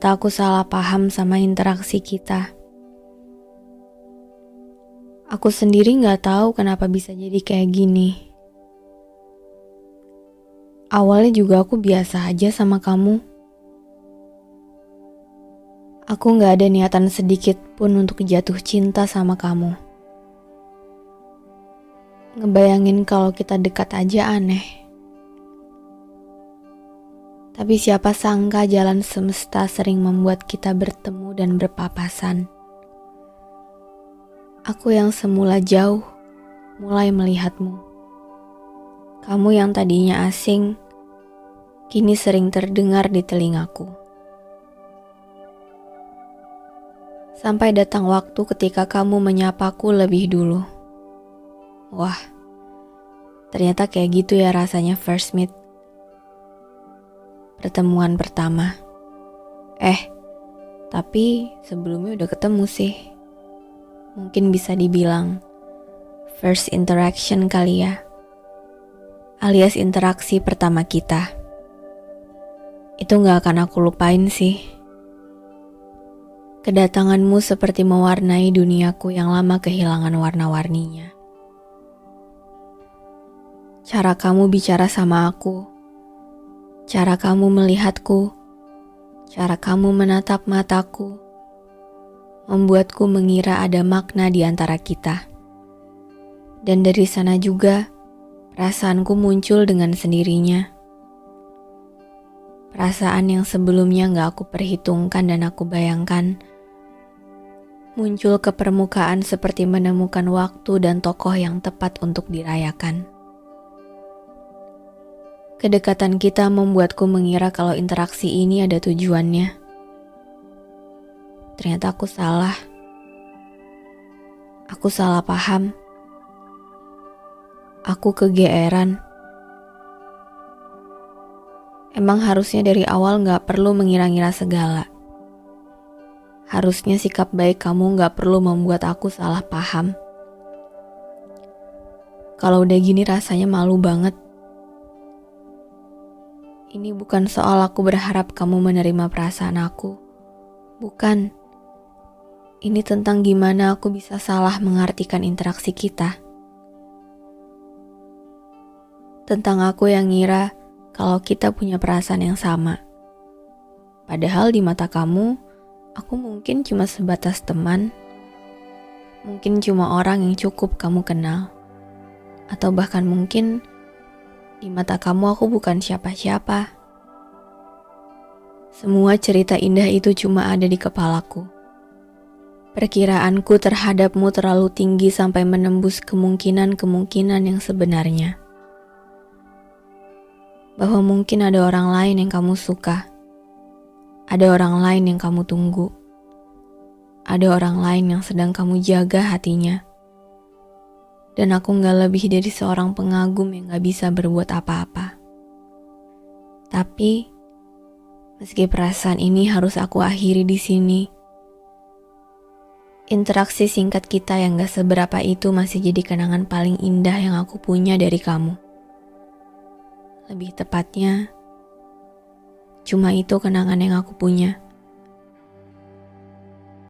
Ternyata aku salah paham sama interaksi kita. Aku sendiri gak tahu kenapa bisa jadi kayak gini. Awalnya juga aku biasa aja sama kamu. Aku gak ada niatan sedikit pun untuk jatuh cinta sama kamu. Ngebayangin kalau kita dekat aja aneh. Tapi siapa sangka jalan semesta sering membuat kita bertemu dan berpapasan. Aku yang semula jauh, mulai melihatmu. Kamu yang tadinya asing, kini sering terdengar di telingaku. Sampai datang waktu ketika kamu menyapaku lebih dulu. Wah, ternyata kayak gitu ya rasanya first meet. Pertemuan pertama. Tapi sebelumnya udah ketemu sih. Mungkin bisa dibilang first interaction kali ya. Alias interaksi pertama kita. Itu gak akan aku lupain sih. Kedatanganmu seperti mewarnai duniaku yang lama kehilangan warna-warninya. Cara kamu bicara sama aku, cara kamu melihatku, cara kamu menatap mataku, membuatku mengira ada makna di antara kita. Dan dari sana juga, perasaanku muncul dengan sendirinya. Perasaan yang sebelumnya gak aku perhitungkan dan aku bayangkan, muncul ke permukaan seperti menemukan waktu dan tokoh yang tepat untuk dirayakan. Kedekatan kita membuatku mengira kalau interaksi ini ada tujuannya. Ternyata aku salah. Aku salah paham. Aku kegeeran. Emang harusnya dari awal gak perlu mengira-ngira segala. Harusnya sikap baik kamu gak perlu membuat aku salah paham. Kalau udah gini rasanya malu banget. Ini bukan soal aku berharap kamu menerima perasaan aku. Bukan. Ini tentang gimana aku bisa salah mengartikan interaksi kita. Tentang aku yang ngira kalau kita punya perasaan yang sama. Padahal di mata kamu, aku mungkin cuma sebatas teman. Mungkin cuma orang yang cukup kamu kenal. Atau bahkan mungkin di mata kamu aku bukan siapa-siapa. Semua cerita indah itu cuma ada di kepalaku. Perkiraanku terhadapmu terlalu tinggi sampai menembus kemungkinan-kemungkinan yang sebenarnya. Bahwa mungkin ada orang lain yang kamu suka. Ada orang lain yang kamu tunggu. Ada orang lain yang sedang kamu jaga hatinya. Dan aku gak lebih dari seorang pengagum yang gak bisa berbuat apa-apa. Tapi, meski perasaan ini harus aku akhiri di sini, interaksi singkat kita yang gak seberapa itu masih jadi kenangan paling indah yang aku punya dari kamu. Lebih tepatnya, cuma itu kenangan yang aku punya.